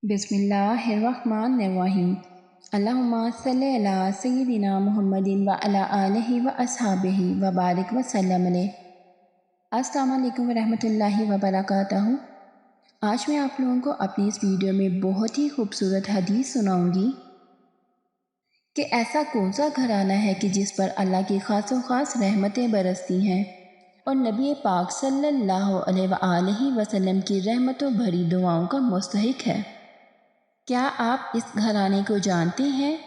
बिस्मिल्लाहिर्रहमानिर्रहीम। अल्लाहुम्मा सल्लि अला सय्यिदिना मुहम्मदिन व अला आलिहि व अस्हाबिहि व बारिक व सल्लम अलैहि। अस्सलामु अलैकुम व रहमतुल्लाहि व बरकातहू। आज मैं आप लोगों को अपनी इस वीडियो में बहुत ही खूबसूरत हदीस सुनाऊंगी कि ऐसा कौन सा घराना है कि जिस पर अल्लाह की ख़ास व ख़ास रहमतें बरसती हैं और नबी पाक सल्लल्लाहु अलैहि वसल्लम की रहमतों भरी दुआओं का मुस्तहिक है। क्या आप इस घराने को जानते हैं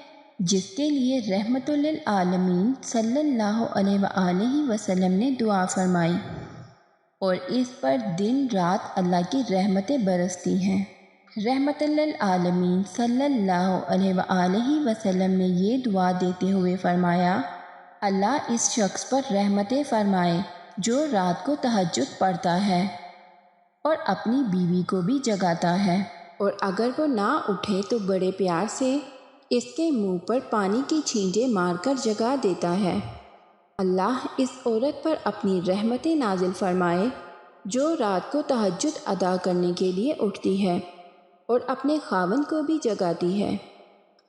जिसके लिए रहमतुल लिल आलमीन सल्लल्लाहु अलैहि वसल्लम ने दुआ फरमाई और इस पर दिन रात अल्लाह की रहमतें बरसती हैं। रहमतुल लिल आलमीन सल्लल्लाहु अलैहि वसल्लम ने ये दुआ देते हुए फरमाया, अल्लाह इस शख्स पर रहमतें फरमाए जो रात को तहज्जुद पढ़ता है और अपनी बीवी को भी जगाता है, और अगर वो ना उठे तो बड़े प्यार से इसके मुंह पर पानी की छींटे मारकर जगा देता है। अल्लाह इस औरत पर अपनी रहमतें नाजिल फरमाए जो रात को तहज्जुद अदा करने के लिए उठती है और अपने खावंद को भी जगाती है।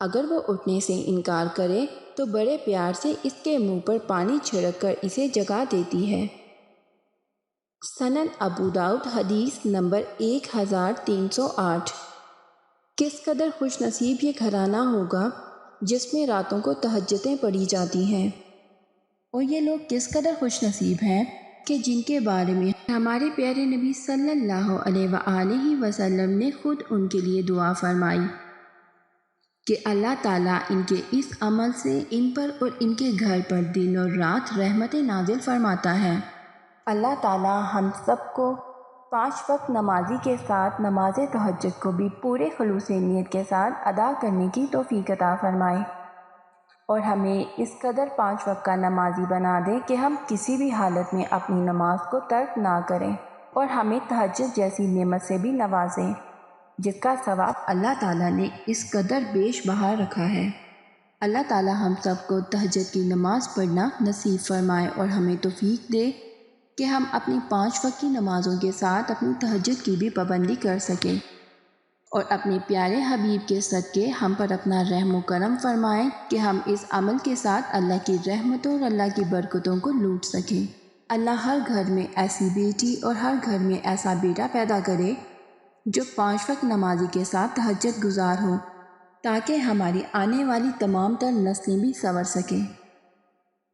अगर वो उठने से इनकार करे तो बड़े प्यार से इसके मुंह पर पानी छिड़क कर इसे जगा देती है। सनन अबू दाऊद हदीस नंबर 1308। किस कदर खुश नसीब ये घराना होगा जिसमें रातों को तहज्जुदें पढ़ी जाती हैं, और ये लोग किस कदर खुश नसीब हैं कि जिनके बारे में हमारे प्यारे नबी सल्लल्लाहु अलैहि वसल्लम ने खुद उनके लिए दुआ फरमाई कि अल्लाह ताला इनके इस अमल से इन पर और इनके घर पर दिन और रात रहमतें नाजिल फरमाता है। अल्लाह ताला हम सबको 5 वक्त नमाजी के साथ नमाज तहज्जुद को भी पूरे खुलूस नियत के साथ अदा करने की तौफीक अता फरमाए और हमें इस कदर 5 वक्त का नमाजी बना दे कि हम किसी भी हालत में अपनी नमाज को तर्क ना करें, और हमें तहज्जुद जैसी नेमत से भी नवाजें जिसका सवाब अल्लाह ताला ने इस कदर बेश बहा रखा है। अल्लाह ताला हम सबको तहज्जुद की नमाज़ पढ़ना नसीब फरमाए और हमें तौफीक दे कि हम अपनी 5 वक्त की नमाज़ों के साथ अपनी तहज्जुद की भी पाबंदी कर सकें और अपने प्यारे हबीब के सदके हम पर अपना रहम करम फरमाएं कि हम इस अमल के साथ अल्लाह की रहमतों और अल्लाह की बरकतों को लूट सकें। अल्लाह हर घर में ऐसी बेटी और हर घर में ऐसा बेटा पैदा करे जो 5 वक्त नमाजी के साथ तहज्जुद गुजार हो, ताकि हमारी आने वाली तमाम तर नस्लें भी संवर सकें।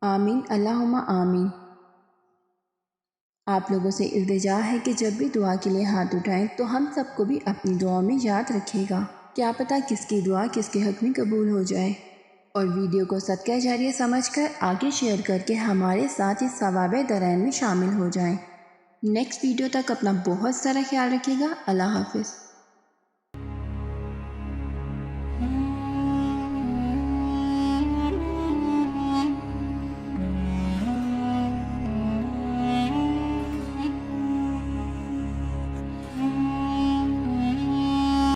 आमीन अल्लाहुम्मा आमीन। आप लोगों से इल्तिजा है कि जब भी दुआ के लिए हाथ उठाएं तो हम सबको भी अपनी दुआ में याद रखिएगा। क्या पता किसकी दुआ किसके हक में कबूल हो जाए। और वीडियो को सदका जारिया समझकर आगे शेयर करके हमारे साथ इस सवाब दरैन में शामिल हो जाएं। नेक्स्ट वीडियो तक अपना बहुत सारा ख्याल रखिएगा। अल्लाह हाफिज़।